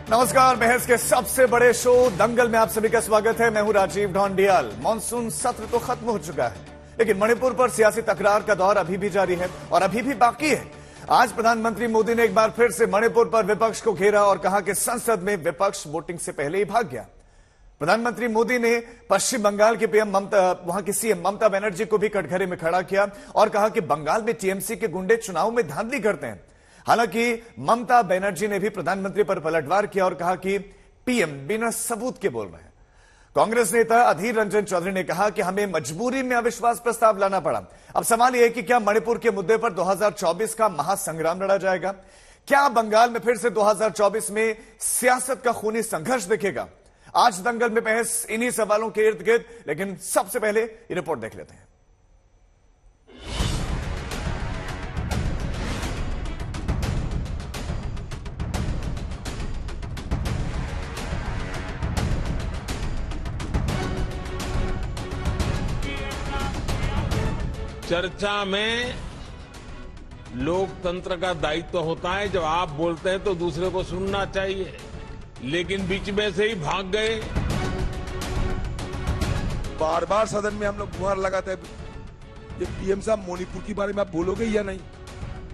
नमस्कार। बहस के सबसे बड़े शो दंगल में आप सभी का स्वागत है। मैं हूं राजीव ढोंडियाल। मॉनसून सत्र तो खत्म हो चुका है, लेकिन मणिपुर पर सियासी तकरार का दौर अभी भी जारी है और अभी भी बाकी है। आज प्रधानमंत्री मोदी ने एक बार फिर से मणिपुर पर विपक्ष को घेरा और कहा कि संसद में विपक्ष वोटिंग से पहले ही भाग गया। प्रधानमंत्री मोदी ने पश्चिम बंगाल के पीएम वहां की सीएम ममता बनर्जी को भी कटघरे में खड़ा किया और कहा कि बंगाल में टीएमसी के गुंडे चुनाव में धांधली करते हैं। हालांकि ममता बनर्जी ने भी प्रधानमंत्री पर पलटवार किया और कहा कि पीएम बिना सबूत के बोल रहे हैं। कांग्रेस नेता अधीर रंजन चौधरी ने कहा कि हमें मजबूरी में अविश्वास प्रस्ताव लाना पड़ा। अब सवाल यह है कि क्या मणिपुर के मुद्दे पर 2024 का महासंग्राम लड़ा जाएगा? क्या बंगाल में फिर से 2024 में सियासत का खूनी संघर्ष दिखेगा? आज दंगल में बहस इन्हीं सवालों के इर्द गिर्द, लेकिन सबसे पहले ये रिपोर्ट देख लेते हैं। चर्चा में लोकतंत्र का दायित्व होता है, जब आप बोलते हैं तो दूसरे को सुनना चाहिए, लेकिन बीच में से ही भाग गए। बार बार सदन में हम लोग गुहार लगाते हैं, ये पीएम साहब मणिपुर के बारे में आप बोलोगे या नहीं?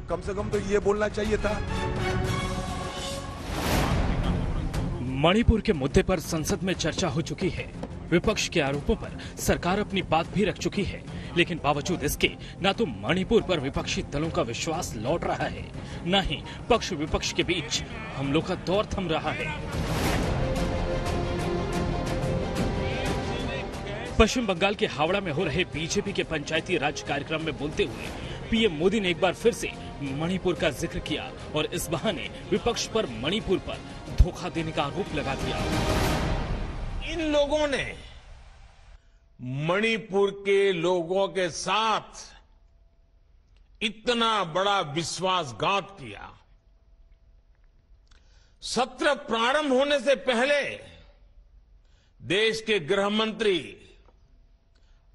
कम से कम तो ये बोलना चाहिए था। मणिपुर के मुद्दे पर संसद में चर्चा हो चुकी है। विपक्ष के आरोपों पर सरकार अपनी बात भी रख चुकी है, लेकिन बावजूद इसके न तो मणिपुर पर विपक्षी दलों का विश्वास लौट रहा है, न ही पक्ष विपक्ष के बीच हमलों का दौर थम रहा है। पश्चिम बंगाल के हावड़ा में हो रहे बीजेपी के पंचायती राज कार्यक्रम में बोलते हुए पीएम मोदी ने एक बार फिर से मणिपुर का जिक्र किया और इस बहाने विपक्ष पर मणिपुर पर धोखा देने का आरोप लगा दिया। इन लोगों ने मणिपुर के लोगों के साथ इतना बड़ा विश्वासघात किया। सत्र प्रारंभ होने से पहले देश के गृह मंत्री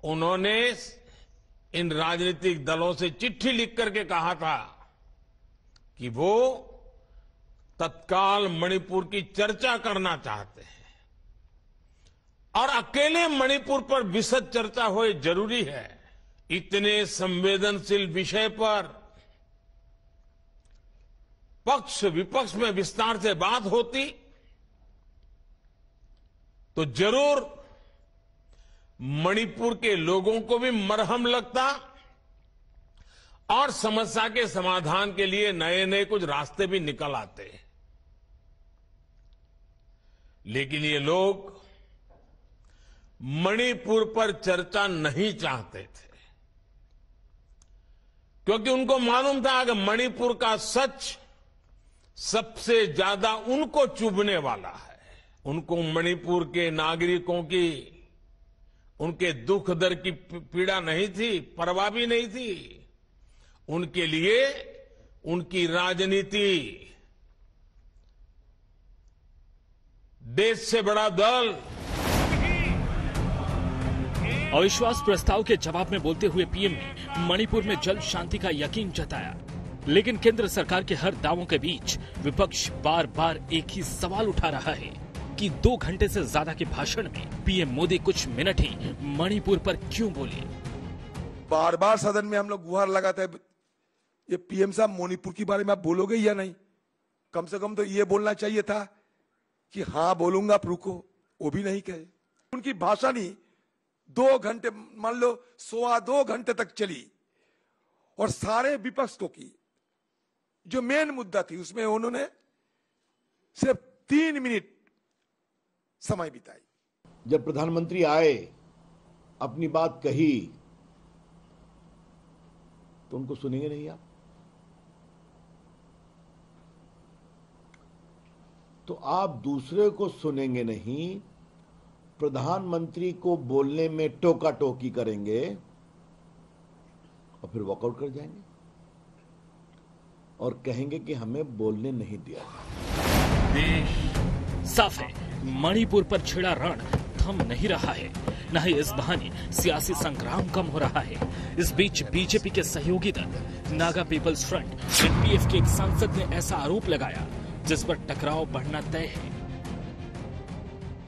उन्होंने इन राजनीतिक दलों से चिट्ठी लिख करके कहा था कि वो तत्काल मणिपुर की चर्चा करना चाहते हैं और अकेले मणिपुर पर विशद चर्चा हो जरूरी है। इतने संवेदनशील विषय पर पक्ष विपक्ष में विस्तार से बात होती तो जरूर मणिपुर के लोगों को भी मरहम लगता और समस्या के समाधान के लिए नए नए कुछ रास्ते भी निकल आते। लेकिन ये लोग मणिपुर पर चर्चा नहीं चाहते थे, क्योंकि उनको मालूम था कि मणिपुर का सच सबसे ज्यादा उनको चुभने वाला है। उनको मणिपुर के नागरिकों की उनके दुख दर्द की पीड़ा नहीं थी, परवाह भी नहीं थी। उनके लिए उनकी राजनीति, देश से बड़ा दल। अविश्वास प्रस्ताव के जवाब में बोलते हुए पीएम ने मणिपुर में जल्द शांति का यकीन जताया, लेकिन केंद्र सरकार के हर दावों के बीच विपक्ष बार बार एक ही सवाल उठा रहा है कि 2 घंटे से ज्यादा के भाषण में पीएम मोदी कुछ मिनट ही मणिपुर पर क्यों बोले। बार बार सदन में हम लोग गुहार लगाते हैं, ये पीएम साहब मणिपुर के बारे में आप बोलोगे या नहीं? कम से कम तो ये बोलना चाहिए था कि हाँ बोलूंगा, आप रुको। वो भी नहीं कहे। उनकी भाषण ही 2 घंटे, मान लो 2.25 घंटे तक चली और सारे विपक्ष की जो मेन मुद्दा थी उसमें उन्होंने सिर्फ 3 मिनट समय बिताई। जब प्रधानमंत्री आए, अपनी बात कही, तो उनको सुनेंगे नहीं आप? तो आप दूसरे को सुनेंगे नहीं, प्रधानमंत्री को बोलने में टोका टोकी करेंगे और फिर वॉकआउट कर जाएंगे और कहेंगे कि हमें बोलने नहीं दिया। साफ है, मणिपुर पर छिड़ा रण थम नहीं रहा है, न ही इस बहाने सियासी संग्राम कम हो रहा है। इस बीच बीजेपी के सहयोगी दल नागा पीपल्स फ्रंट एनपीएफ के एक सांसद ने ऐसा आरोप लगाया जिस पर टकराव बढ़ना तय है।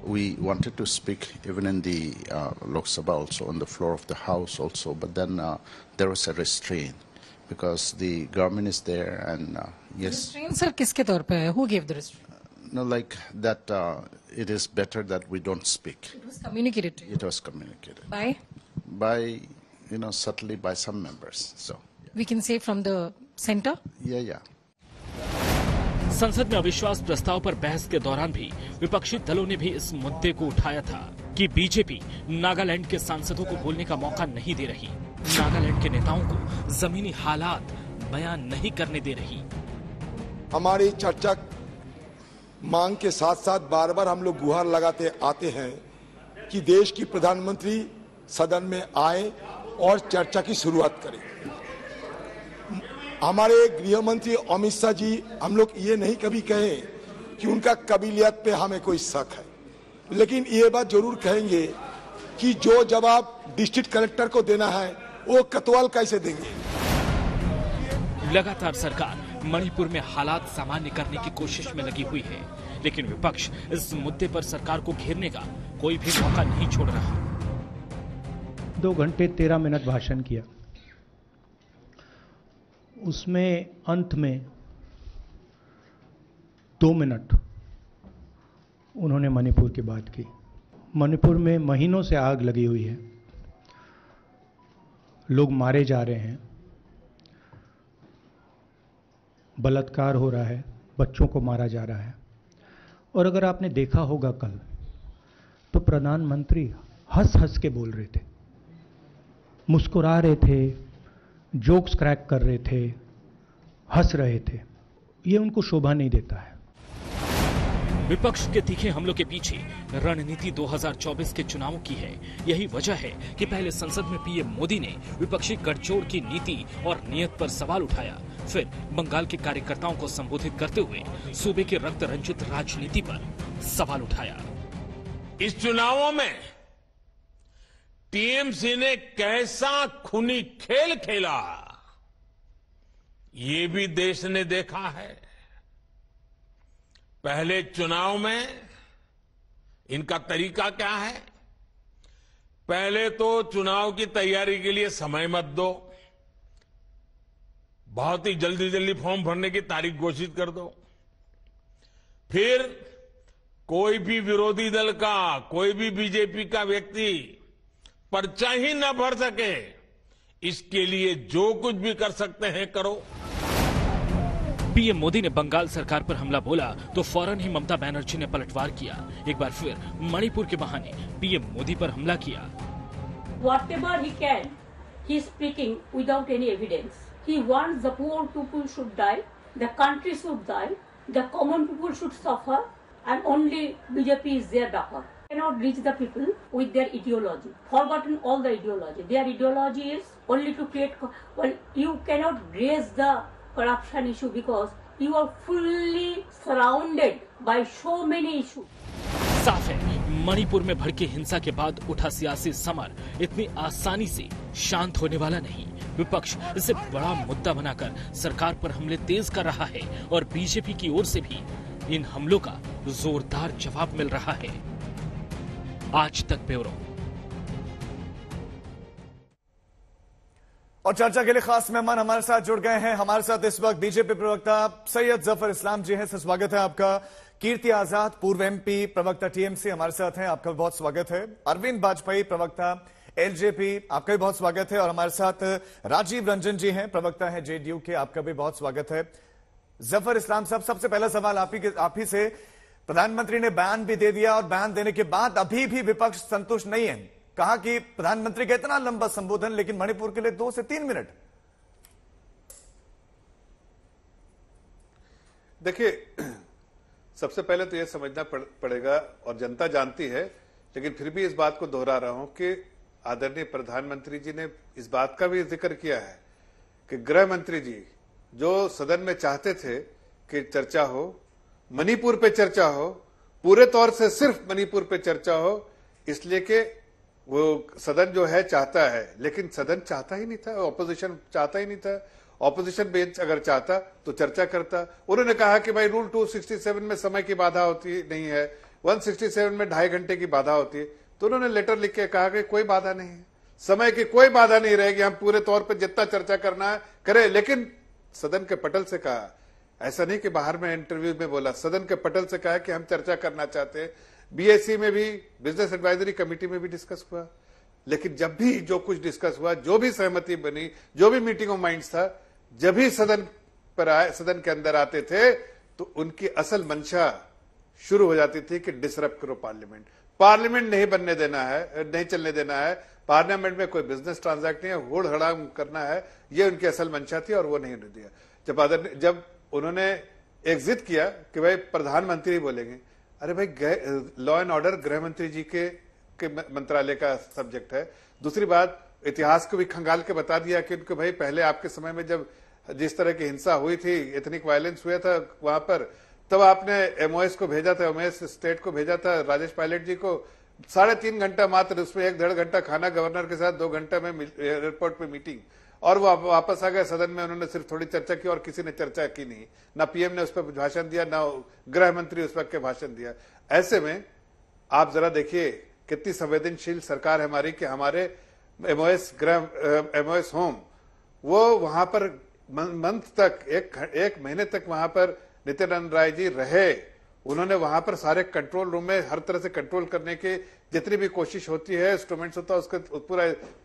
we wanted to speak even in the Lok Sabha also, on the floor of the House also, but then there was a restraint because the government is there and yes. Restraint sir किसके तौर पे है? Who gave the restraint? No, like that it is better that we don't speak. It was communicated to you. It was communicated. By? Subtly by some members. So. We can say from the center? Yeah. संसद में अविश्वास प्रस्ताव पर बहस के दौरान भी विपक्षी दलों ने भी इस मुद्दे को उठाया था कि बीजेपी नागालैंड के सांसदों को बोलने का मौका नहीं दे रही, नागालैंड के नेताओं को जमीनी हालात बयान नहीं करने दे रही। हमारी चर्चा मांग के साथ साथ बार बार हम लोग गुहार लगाते आते हैं कि देश की प्रधानमंत्री सदन में आए और चर्चा की शुरुआत करें। हमारे गृह मंत्री अमित शाह जी, हम लोग ये नहीं कभी कहे कि उनका कबीलियत पे हमें कोई शक है, लेकिन ये बात जरूर कहेंगे कि जो जवाब डिस्ट्रिक्ट कलेक्टर को देना है वो कोतवाल कैसे देंगे। लगातार सरकार मणिपुर में हालात सामान्य करने की कोशिश में लगी हुई है, लेकिन विपक्ष इस मुद्दे पर सरकार को घेरने का कोई भी मौका नहीं छोड़ रहा। 2 घंटे 13 मिनट भाषण किया, उसमें अंत में 2 मिनट उन्होंने मणिपुर की बात की। मणिपुर में महीनों से आग लगी हुई है, लोग मारे जा रहे हैं, बलात्कार हो रहा है, बच्चों को मारा जा रहा है। और अगर आपने देखा होगा कल, तो प्रधानमंत्री हंस हंस के बोल रहे थे, मुस्कुरा रहे थे, जोक्स क्रैक कर रहे थे, हंस रहे थे। ये उनको शोभा नहीं देता है। विपक्ष के तीखे हमलों के पीछे रणनीति 2024 के चुनावों की है। यही वजह है कि पहले संसद में पीएम मोदी ने विपक्षी गठजोड़ की नीति और नीयत पर सवाल उठाया, फिर बंगाल के कार्यकर्ताओं को संबोधित करते हुए सूबे के रक्त रंजित राजनीति पर सवाल उठाया। इस चुनावों में टीएमसी ने कैसा खूनी खेल खेला, ये भी देश ने देखा है। पहले चुनाव में इनका तरीका क्या है? पहले तो चुनाव की तैयारी के लिए समय मत दो, बहुत ही जल्दी जल्दी फॉर्म भरने की तारीख घोषित कर दो, फिर कोई भी विरोधी दल का, कोई भी बीजेपी का व्यक्ति पर्चा ही न भर सके, इसके लिए जो कुछ भी कर सकते हैं करो। पीएम मोदी ने बंगाल सरकार पर हमला बोला तो फौरन ही ममता बनर्जी ने पलटवार किया। एक बार फिर मणिपुर के बहाने पीएम मोदी पर हमला किया। Whatever he can, he is speaking without any evidence. He wants the poor people should die, the country should die, the common people should suffer, and only BJP is their dapper. Cannot reach the people with their ideology. Forgotten all the ideology. Their ideology is only to create. Well, you cannot raise the corruption issue because you are fully surrounded by so many issues. साफ है, मणिपुर में भड़की हिंसा के बाद उठा सियासी summer इतनी आसानी से शांत होने वाला नहीं। विपक्ष इसे बड़ा मुद्दा बनाकर सरकार पर हमले तेज कर रहा है और बीजेपी की ओर से भी इन हमलों का जोरदार जवाब मिल रहा है। आज तक ब्यूरो। और चर्चा के लिए खास मेहमान हमारे साथ जुड़ गए हैं। हमारे साथ इस वक्त बीजेपी प्रवक्ता सैयद जफर इस्लाम जी हैं। सर स्वागत है आपका। कीर्ति आजाद पूर्व एमपी प्रवक्ता टीएमसी हमारे साथ हैं, आपका भी बहुत स्वागत है। अरविंद वाजपेयी प्रवक्ता एलजेपी, आपका भी बहुत स्वागत है। और हमारे साथ राजीव रंजन जी हैं, प्रवक्ता हैं जेडीयू के, आपका भी बहुत स्वागत है। जफर इस्लाम साहब, सबसे पहला सवाल आप ही से। प्रधानमंत्री ने बयान भी दे दिया और बयान देने के बाद अभी भी विपक्ष संतुष्ट नहीं है। कहा कि प्रधानमंत्री का इतना लंबा संबोधन, लेकिन मणिपुर के लिए 2 से 3 मिनट। देखिए, सबसे पहले तो यह समझना पड़ेगा, और जनता जानती है, लेकिन फिर भी इस बात को दोहरा रहा हूं कि आदरणीय प्रधानमंत्री जी ने इस बात का भी जिक्र किया है कि गृह मंत्री जी जो सदन में चाहते थे कि चर्चा हो, मणिपुर पे चर्चा हो, पूरे तौर से सिर्फ मणिपुर पे चर्चा हो, इसलिए कि वो सदन जो है चाहता है, लेकिन सदन चाहता ही नहीं था, ऑपोजिशन चाहता ही नहीं था। ऑपोजिशन बेंच अगर चाहता तो चर्चा करता। उन्होंने कहा कि भाई रूल 267 में समय की बाधा होती नहीं है, 167 में 2.5 घंटे की बाधा होती है, तो उन्होंने लेटर लिख के कहा कि कोई बाधा नहीं है, समय की कोई बाधा नहीं रहेगी, हम पूरे तौर पर जितना चर्चा करना है करें। लेकिन सदन के पटल से कहा, ऐसा नहीं कि बाहर में इंटरव्यू में बोला, सदन के पटल से कहा कि हम चर्चा करना चाहते हैं। बीएससी में भी, बिजनेस एडवाइजरी कमेटी में भी डिस्कस हुआ, लेकिन जब भी जो कुछ डिस्कस हुआ, जो भी सहमति बनी, जो भी मीटिंग ऑफ माइंड्स था, जब भी सदन पर आए, सदन के अंदर आते थे, तो उनकी असल मंशा शुरू हो जाती थी कि डिसरप्ट करो पार्लियामेंट, पार्लियामेंट नहीं बनने देना है, नहीं चलने देना है, पार्लियामेंट में कोई बिजनेस ट्रांजैक्ट नहीं है, होड़ हड़ाम करना है, ये उनकी असल मंशा थी और वो नहीं दिया। जब उन्होंने एग्जिट किया कि भाई प्रधानमंत्री बोलेंगे, अरे भाई लॉ एंड ऑर्डर गृह मंत्री जी के मंत्रालय का सब्जेक्ट है। दूसरी बात, इतिहास को भी खंगाल के बता दिया कि उनको भाई पहले आपके समय में जब जिस तरह की हिंसा हुई थी, एथनिक वायलेंस हुआ था वहां पर, तब आपने एमओएस को भेजा था, एमओएस स्टेट को भेजा था, राजेश पायलट जी को 3.5 घंटा मात्र, उसमें 1.5 घंटा खाना गवर्नर के साथ, 2 घंटा में एयरपोर्ट पे मीटिंग, और वो वापस आ गए सदन में। उन्होंने सिर्फ थोड़ी चर्चा की और किसी ने चर्चा की नहीं, ना पीएम ने उस पर भाषण दिया, ना गृह मंत्री उस पर भाषण दिया। ऐसे में आप जरा देखिए कितनी संवेदनशील सरकार है हमारी कि हमारे एमओएस होम, वो वहां पर मंथ तक, एक महीने तक वहां पर नित्यानंद राय जी रहे। उन्होंने वहां पर सारे कंट्रोल रूम में हर तरह से कंट्रोल करने की जितनी भी कोशिश होती है, इंस्ट्रूमेंट्स होता है, उसका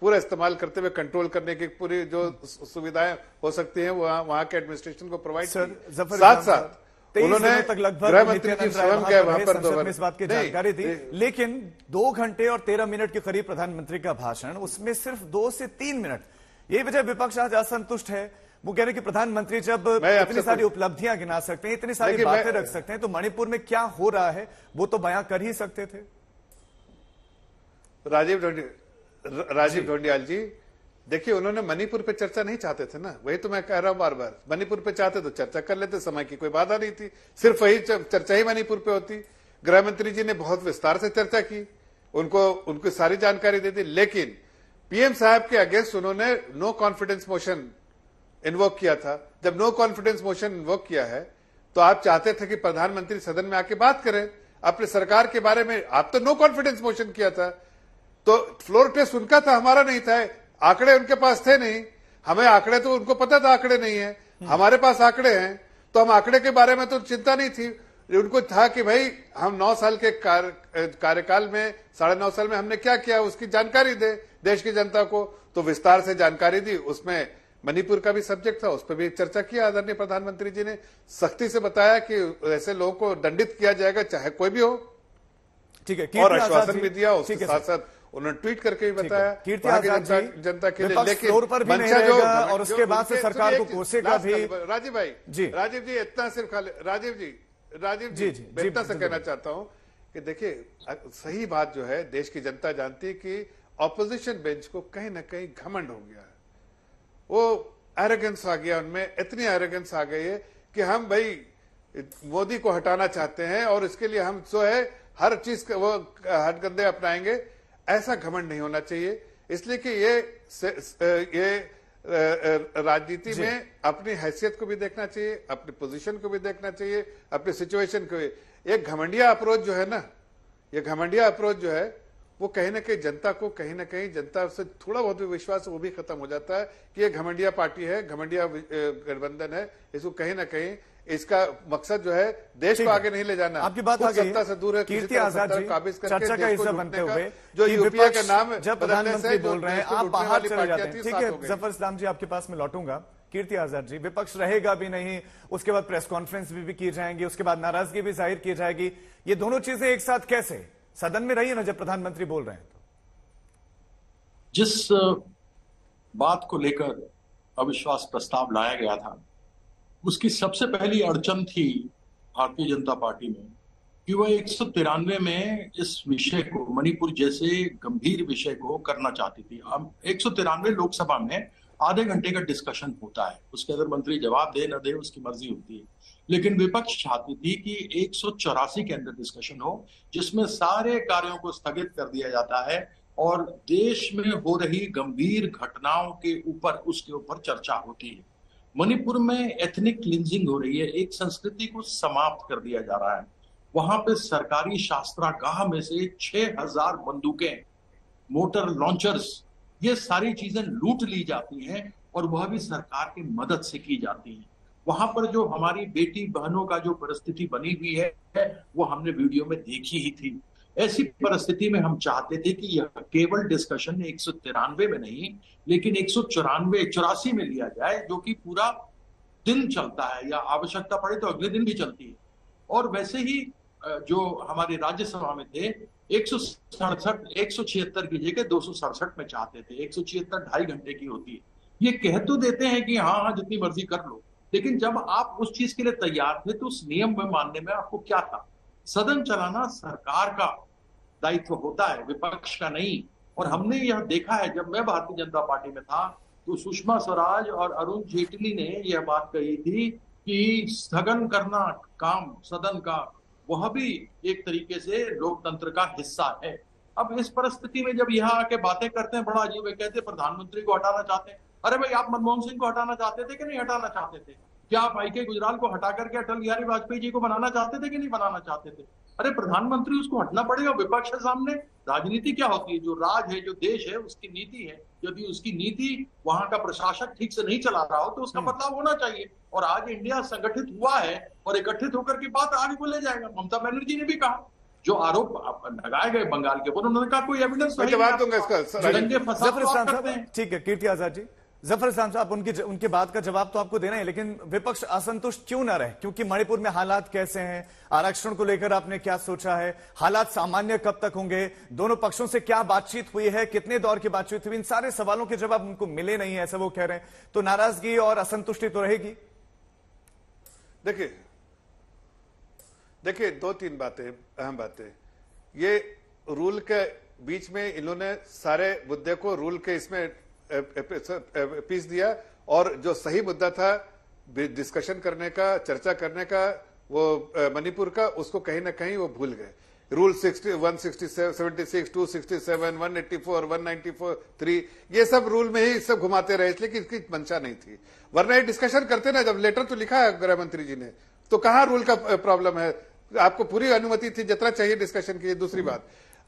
पूरा इस्तेमाल करते हुए कंट्रोल करने की पूरी जो सुविधाएं हो सकती हैं वहां के एडमिनिस्ट्रेशन को प्रोवाइड की। साथ साथ उन्होंने गृह मंत्री जी स्वयं गए वहां पर, इस बात की जानकारी दी। लेकिन 2 घंटे और 13 मिनट के करीब प्रधानमंत्री का भाषण, उसमें सिर्फ 2 से 3 मिनट, ये वजह विपक्ष आज असंतुष्ट है। वो कह रहे कि प्रधानमंत्री जब इतनी सारी उपलब्धियां गिना सकते हैं, इतनी सारी बातें रख सकते हैं, तो मणिपुर में क्या हो रहा है वो तो बयां कर ही सकते थे। राजीव ढोंडियाल जी, देखिए उन्होंने मणिपुर पे चर्चा नहीं चाहते थे ना, वही तो मैं कह रहा हूं बार बार। मणिपुर पे चाहते तो चर्चा कर लेते, समय की कोई बाधा नहीं थी, सिर्फ वही चर्चा ही मणिपुर पे होती। गृह मंत्री जी ने बहुत विस्तार से चर्चा की, उनको सारी जानकारी दे दी, लेकिन पीएम साहब के अगेंस्ट उन्होंने नो कॉन्फिडेंस मोशन इन्वोक किया था। जब नो कॉन्फिडेंस मोशन इन्वोक किया है, तो आप चाहते थे कि प्रधानमंत्री सदन में आके बात करें अपने सरकार के बारे में। आप तो नो कॉन्फिडेंस मोशन किया था, तो फ्लोर टेस्ट उनका था, हमारा नहीं था। आंकड़े उनके पास थे नहीं, हमें आंकड़े तो उनको पता था आंकड़े नहीं है, हमारे पास आंकड़े हैं, तो हम आंकड़े के बारे में तो चिंता नहीं थी। उनको था कि भाई हम 9 साल के कार्यकाल में, 9.5 साल में हमने क्या किया उसकी जानकारी दे देश की जनता को। तो विस्तार से जानकारी दी, उसमें मणिपुर का भी सब्जेक्ट था, उस पर भी चर्चा किया। आदरणीय प्रधानमंत्री जी ने सख्ती से बताया कि ऐसे लोगों को दंडित किया जाएगा चाहे कोई भी हो, ठीक है, और आश्वासन भी दिया। उसके साथ साथ उन्होंने ट्वीट करके भी बताया कीर्ति आजाद जी जनता के लिए, लेकिन फ्लोर पर भी नहीं रहेगा और उसके बाद से सरकार को कोसेगा भी। राजीव भाई जी, राजीव जी इतना सिर्फ राजीव जी इतना से कहना चाहता हूं कि देखिए सही बात जो है, देश की जनता जानती है कि ऑपोजिशन बेंच को कहीं ना कहीं घमंड हो गया है, वो एरोगेंस आ गया उनमें, इतनी एरोगेंस आ गई है कि हम भाई मोदी को हटाना चाहते हैं और इसके लिए हम जो है हर चीज वो हथकंडे अपनाएंगे। ऐसा घमंड नहीं होना चाहिए, इसलिए कि ये राजनीति में अपनी हैसियत को भी देखना चाहिए, अपनी पोजीशन को भी देखना चाहिए, अपनी सिचुएशन को भी। एक घमंडिया अप्रोच जो है ना, ये घमंडिया अप्रोच जो है वो कहीं ना कहीं जनता को, कहीं ना कहीं जनता से थोड़ा बहुत भी विश्वास वो भी खत्म हो जाता है कि ये घमंडिया पार्टी है, घमंडिया गठबंधन है। इसको कहीं ना कहीं इसका मकसद जो है देश को आगे नहीं ले जाना, आपकी बात आ गई सत्ता से दूर है। कीर्ति आजाद जी, चर्चा का हिस्सा बनते हुए जो यूपीए का नाम जब प्रधानमंत्री बोल रहे हैं आप बाहर चले जाते हैं, ठीक है। जफर इस्लाम जी आपके पास में लौटूंगा। कीर्ति आजाद जी, विपक्ष रहेगा भी नहीं, उसके बाद प्रेस कॉन्फ्रेंस भी की जाएंगी, उसके बाद नाराजगी भी जाहिर की जाएगी, ये दोनों चीजें एक साथ कैसे? सदन में रहिए ना जब प्रधानमंत्री बोल रहे हैं। जिस बात को लेकर अविश्वास प्रस्ताव लाया गया था, उसकी सबसे पहली अड़चन थी भारतीय जनता पार्टी में कि वह 193 में इस विषय को, मणिपुर जैसे गंभीर विषय को करना चाहती थी। अब 193 लोकसभा में आधे घंटे का डिस्कशन होता है, उसके अंदर मंत्री जवाब दे न दे उसकी मर्जी होती है, लेकिन विपक्ष चाहती थी कि 184 के अंदर डिस्कशन हो, जिसमें सारे कार्यों को स्थगित कर दिया जाता है और देश में हो रही गंभीर घटनाओं के ऊपर, उसके ऊपर चर्चा होती है। मणिपुर में एथनिक क्लींजिंग हो रही है, एक संस्कृति को समाप्त कर दिया जा रहा है, वहां पे सरकारी शास्त्रागाह में से 6000 बंदूकें, मोटर लॉन्चर्स, ये सारी चीजें लूट ली जाती हैं और वह भी सरकार की मदद से की जाती हैं। वहां पर जो हमारी बेटी बहनों का जो परिस्थिति बनी हुई है वो हमने वीडियो में देखी ही थी। ऐसी परिस्थिति में हम चाहते थे कि यह केवल डिस्कशन 193 में नहीं लेकिन 184 में लिया जाए, जो कि पूरा दिन चलता है या आवश्यकता पड़े तो अगले दिन भी चलती है। और वैसे ही जो हमारे राज्यसभा में थे 176 की जगह 267 में चाहते थे। 176 2.5 घंटे की होती है। ये कह तो देते हैं कि हाँ जितनी मर्जी कर लो, लेकिन जब आप उस चीज के लिए तैयार थे तो उस नियम में मानने में आपको क्या था? सदन चलाना सरकार का दायित्व होता है, विपक्ष का नहीं। और हमने यह देखा है, जब मैं भारतीय जनता पार्टी में था तो सुषमा स्वराज और अरुण जेटली ने यह बात कही थी कि स्थगन करना काम सदन का वह भी एक तरीके से लोकतंत्र का हिस्सा है। अब इस परिस्थिति में जब यहाँ आके बातें करते हैं, बड़ा अजीब है, कहते हैं प्रधानमंत्री को हटाना चाहते हैं। अरे भाई, आप मनमोहन सिंह को हटाना चाहते थे कि नहीं हटाना चाहते थे? क्या आप आई के गुजराल को हटा करके अटल बिहारी वाजपेयी जी को बनाना चाहते थे कि नहीं बनाना चाहते थे? अरे प्रधानमंत्री, उसको हटना पड़ेगा। विपक्ष के सामने राजनीति क्या होती है? जो राज है, जो देश है, उसकी नीति है। यदि उसकी नीति वहां का प्रशासक ठीक से नहीं चला रहा हो तो उसका बदलाव होना चाहिए। और आज इंडिया संगठित हुआ है और एकत्रित होकर की बात आगे को ले जाएगा। ममता बनर्जी ने भी कहा, जो आरोप लगाए गए बंगाल के ऊपर, उन्होंने कहा कोई एविडेंस नहीं। जवाब दूंगा इसका। ठीक है कीर्ति आजाद जी, जफर इस्लाम साहब, उनकी बात का जवाब तो आपको देना है, लेकिन विपक्ष असंतुष्ट क्यों ना रहे? क्योंकि मणिपुर में हालात कैसे हैं? आरक्षण को लेकर आपने क्या सोचा है? हालात सामान्य कब तक होंगे? दोनों पक्षों से क्या बातचीत हुई है? कितने दौर की बातचीत हुई? इन सारे सवालों के जवाब उनको मिले नहीं है, ऐसा वो कह रहे हैं। तो नाराजगी और असंतुष्टि तो रहेगी। देखिए 2-3 बातें, अहम बातें। ये रूल के बीच में इन्होंने सारे मुद्दे को रूल के इसमें पीस दिया, और जो सही मुद्दा था डिस्कशन करने का, चर्चा करने का, वो मणिपुर का, उसको कहीं ना कहीं वो भूल गए। रूल 176, 267, 184, 194, ये सब रूल में ही सब घुमाते रहे, इसलिए कि इसकी मंशा नहीं थी। वरना ये डिस्कशन करते ना, जब लेटर तो लिखा है गृह मंत्री जी ने, तो कहां रूल का प्रॉब्लम है? आपको पूरी अनुमति थी, जितना चाहिए डिस्कशन की। दूसरी बात,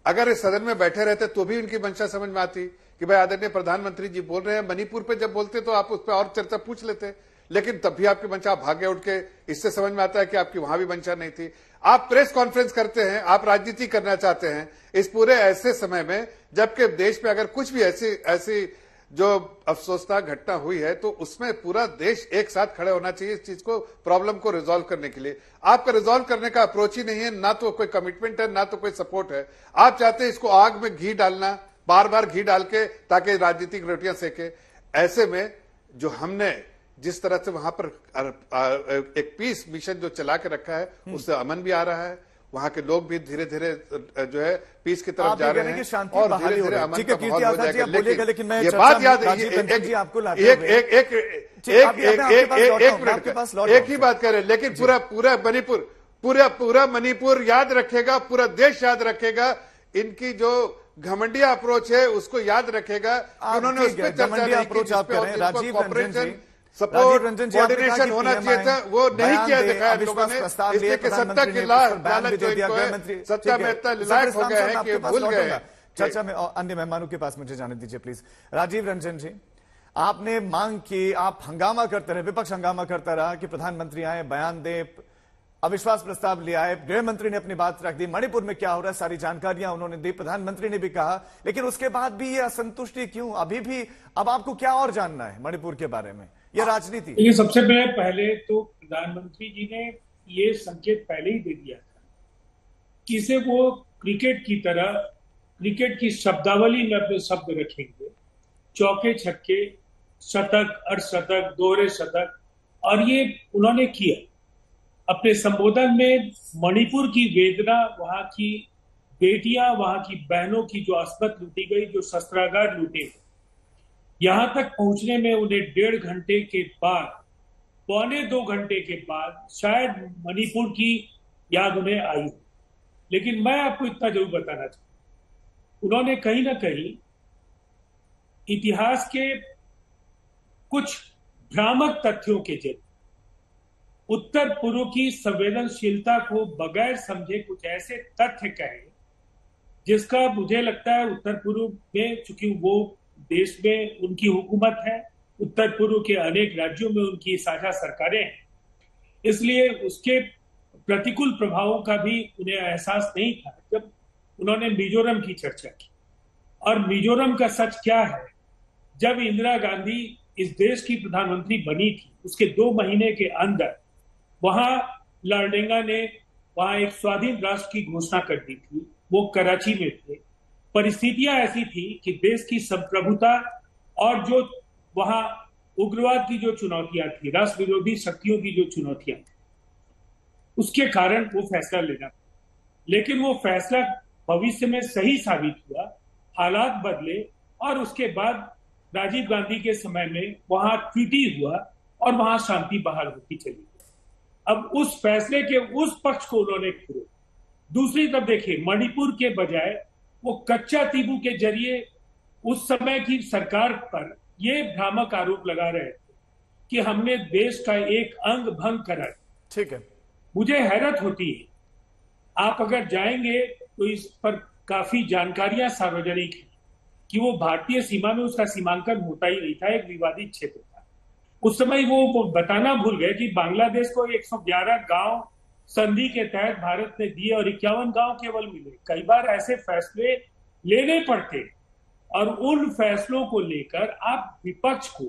अगर इस सदन में बैठे रहते तो भी उनकी मंशा समझ में आती कि भाई आदरणीय प्रधानमंत्री जी बोल रहे हैं। मणिपुर पे जब बोलते तो आप उस पर और चर्चा पूछ लेते, लेकिन तब भी आपकी मंशा, आप भागे उठ के। इससे समझ में आता है कि आपकी वहां भी मंशा नहीं थी। आप प्रेस कॉन्फ्रेंस करते हैं, आप राजनीति करना चाहते हैं इस पूरे ऐसे समय में, जबकि देश में अगर कुछ भी ऐसी जो अफसोसनाक घटना हुई है तो उसमें पूरा देश एक साथ खड़े होना चाहिए इस चीज को, प्रॉब्लम को रिजॉल्व करने के लिए। आपका रिजॉल्व करने का अप्रोच ही नहीं है, ना तो कोई कमिटमेंट है, ना तो कोई सपोर्ट है। आप चाहते हैं इसको आग में घी डालना, बार बार घी डाल के, ताकि राजनीतिक रोटियां सेके। ऐसे में जो हमने जिस तरह से वहां पर एक पीस मिशन जो चला के रखा है, उससे अमन भी आ रहा है, वहां के लोग भी धीरे धीरे जो है पीस की तरफ जा रहे हैं, और धीरे धीरे अमन का माहौल हो जाएगा। लेकिन ये बात याद है, एक ही बात कह रहे हैं, लेकिन पूरा मणिपुर याद रखेगा, पूरा देश याद रखेगा। इनकी जो घमंडिया अप्रोच है उसको याद रखेगा। उन्होंने उस पर चर्चा नहीं की, राजीव कॉपरेशन, सपोर्ट, कोऑर्डिनेशन होना चाहिए था, वो नहीं किया दिखाया लोगों ने। इसलिए कि सत्ता के लालच जो इनको है, सत्ता में इतना लायक हो गया है कि भूल गए। चर्चा में अन्य मेहमानों के पास मुझे जाने दीजिए प्लीज। राजीव रंजन जी, आपने मांग की, आप हंगामा करते रहे, विपक्ष हंगामा करता रहा कि प्रधानमंत्री आए, बयान दे, अविश्वास प्रस्ताव लिया है, गृह मंत्री ने अपनी बात रख दी, मणिपुर में क्या हो रहा है सारी जानकारियां उन्होंने दी, प्रधानमंत्री ने भी कहा, लेकिन उसके बाद भी ये असंतुष्टि क्यों अभी भी? अब आपको क्या और जानना है मणिपुर के बारे में, यह राजनीति? ये सबसे पहले तो प्रधानमंत्री जी ने ये संकेत पहले ही दे दिया था कि इसे वो क्रिकेट की तरह, क्रिकेट की शब्दावली में अपने शब्द रखेंगे, चौके छक्के, शतक, अर्धशतक, दोहरे शतक, और ये उन्होंने किया। अपने संबोधन में मणिपुर की वेदना, वहां की बेटियां, वहां की बहनों की जो अस्मत लूटी गई, जो शस्त्रागार लूटे, यहां तक पहुंचने में उन्हें 1.5 घंटे के बाद, 1.25 घंटे के बाद शायद मणिपुर की याद उन्हें आई। लेकिन मैं आपको इतना जरूर बताना चाहता हूं, उन्होंने कहीं ना कहीं इतिहास के कुछ भ्रामक तथ्यों के जरिए उत्तर पूर्व की संवेदनशीलता को बगैर समझे कुछ ऐसे तथ्य कहे जिसका मुझे लगता है उत्तर पूर्व में, चूंकि वो देश में उनकी हुकूमत है, उत्तर पूर्व के अनेक राज्यों में उनकी साझा सरकारें हैं, इसलिए उसके प्रतिकूल प्रभावों का भी उन्हें एहसास नहीं था जब उन्होंने मिजोरम की चर्चा की। और मिजोरम का सच क्या है, जब इंदिरा गांधी इस देश की प्रधानमंत्री बनी थी उसके 2 महीने के अंदर वहां लालडेंगा ने वहां एक स्वाधीन राष्ट्र की घोषणा कर दी थी। वो कराची में थे, परिस्थितियां ऐसी थी कि देश की संप्रभुता और जो वहां उग्रवाद की जो चुनौतियां थी, राष्ट्र विरोधी शक्तियों की जो चुनौतियां थी, उसके कारण वो फैसला लेना था। लेकिन वो फैसला भविष्य में सही साबित हुआ, हालात बदले और उसके बाद राजीव गांधी के समय में वहां ट्वीटी हुआ और वहां शांति बहाल होती चली गई। अब उस फैसले के उस पक्ष को उन्होंने खिरो। दूसरी तरफ देखिए, मणिपुर के बजाय वो कच्चा तीबू के जरिए उस समय की सरकार पर ये भ्रामक आरोप लगा रहे थे कि हमने देश का एक अंग भंग करा। ठीक है, मुझे हैरत होती है, आप अगर जाएंगे तो इस पर काफी जानकारियां सार्वजनिक है कि वो भारतीय सीमा में उसका सीमांकन होता ही नहीं था, एक विवादित क्षेत्र था। उस समय वो बताना भूल गए कि बांग्लादेश को 111 गांव संधि के तहत भारत ने दिए और 51 गांव केवल मिले। कई बार ऐसे फैसले लेने पड़ते और उन फैसलों को लेकर आप विपक्ष को,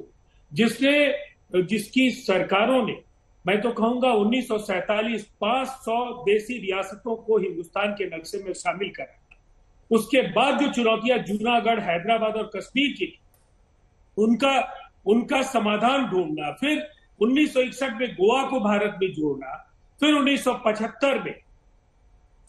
जिसकी सरकारों ने, मैं तो कहूंगा 1947 500 देसी रियासतों को हिंदुस्तान के नक्शे में शामिल करा, उसके बाद जो चुनौतियां जूनागढ़, हैदराबाद और कश्मीर की थी, उनका समाधान ढूंढना, फिर 1961 में गोवा को भारत में जोड़ना, फिर 1975 में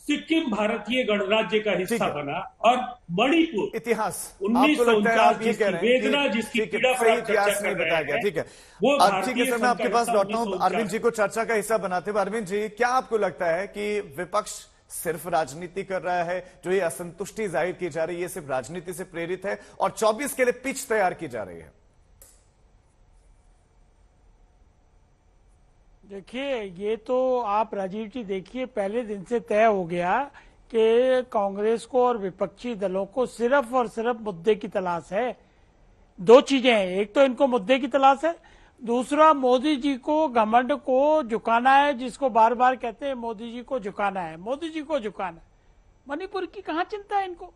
सिक्किम भारतीय गणराज्य का हिस्सा बना और मणिपुर इतिहास 1949 जिसकी वेदना, जिसकी पीड़ा पर इतिहास नहीं बताया गया। ठीक है, वो ठीक है सर, मैं आपके पास लौटता हूं अरविंद जी को चर्चा का हिस्सा बनाते हुए। अरविंद जी, क्या आपको लगता है कि विपक्ष सिर्फ राजनीति कर रहा है? जो ये असंतुष्टि जाहिर की जा रही है, ये सिर्फ राजनीति से प्रेरित है और 24 के लिए पिच तैयार की जा रही है? देखिए, ये तो आप राजीव जी देखिए, पहले दिन से तय हो गया कि कांग्रेस को और विपक्षी दलों को सिर्फ और सिर्फ मुद्दे की तलाश है। 2 चीजें हैं, एक तो इनको मुद्दे की तलाश है, दूसरा मोदी जी को, घमंड को झुकाना है, जिसको बार बार कहते हैं मोदी जी को झुकाना है, मोदी जी को झुकाना है। मणिपुर की कहाँ चिंता है इनको?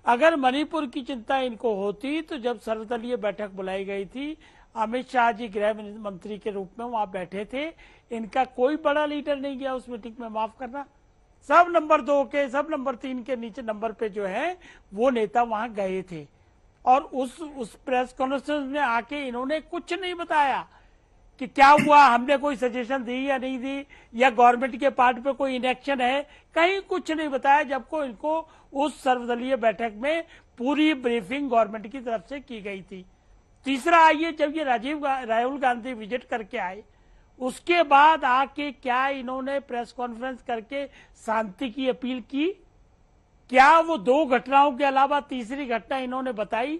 अगर मणिपुर की चिंता इनको होती तो जब सर्वदलीय बैठक बुलाई गई थी, अमित शाह जी गृह मंत्री के रूप में वहां बैठे थे, इनका कोई बड़ा लीडर नहीं गया उस मीटिंग में, माफ करना। सब नंबर 2 के, सब नंबर 3 के नीचे नंबर पे जो है वो नेता वहां गए थे और उस प्रेस कॉन्फ्रेंस में आके इन्होंने कुछ नहीं बताया कि क्या हुआ, हमने कोई सजेशन दी या नहीं दी, या गवर्नमेंट के पार्ट पे कोई इनेक्शन है, कहीं कुछ नहीं बताया, जबकि इनको उस सर्वदलीय बैठक में पूरी ब्रीफिंग गवर्नमेंट की तरफ से की गई थी। तीसरा, आइए, जब ये राहुल गांधी विजिट करके आए, उसके बाद आके क्या इन्होंने प्रेस कॉन्फ्रेंस करके शांति की अपील की? क्या वो 2 घटनाओं के अलावा तीसरी घटना इन्होंने बताई?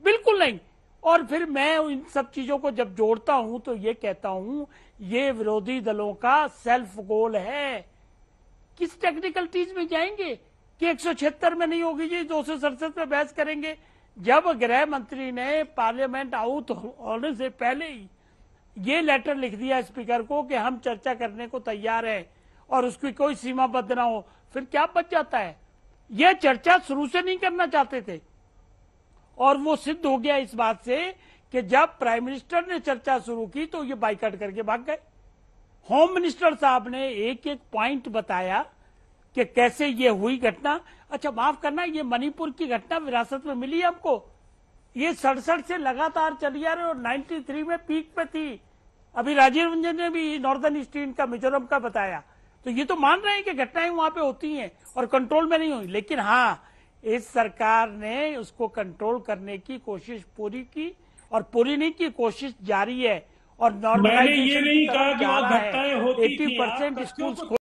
बिल्कुल नहीं। और फिर मैं इन सब चीजों को जब जोड़ता हूं तो ये कहता हूं, ये विरोधी दलों का सेल्फ गोल है। किस टेक्निकलिटीज में जाएंगे कि 176 में नहीं होगी जी, 267 में बहस करेंगे? जब गृह मंत्री ने पार्लियामेंट आउट होने से पहले ही ये लेटर लिख दिया स्पीकर को कि हम चर्चा करने को तैयार हैं और उसकी कोई सीमाबद्ध ना हो, फिर क्या बच जाता है? ये चर्चा शुरू से नहीं करना चाहते थे और वो सिद्ध हो गया इस बात से कि जब प्राइम मिनिस्टर ने चर्चा शुरू की तो ये बाइकआउट करके भाग गए। होम मिनिस्टर साहब ने एक एक पॉइंट बताया कि कैसे ये हुई घटना। अच्छा, माफ करना, ये मणिपुर की घटना विरासत में मिली है हमको, ये 67 से लगातार चली आ रही और 93 में पीक पे थी। अभी राजीव रंजन ने भी नॉर्दर्न ईस्टर्न का, मिजोरम का बताया, तो ये तो मान रहे हैं कि घटनाएं वहां पे होती हैं और कंट्रोल में नहीं हुई। लेकिन हाँ, इस सरकार ने उसको कंट्रोल करने की कोशिश पूरी की और पूरी नहीं की, कोशिश जारी है। और मैंने ये नहीं कहा कि वो घटनाएं होती 80% स्कूल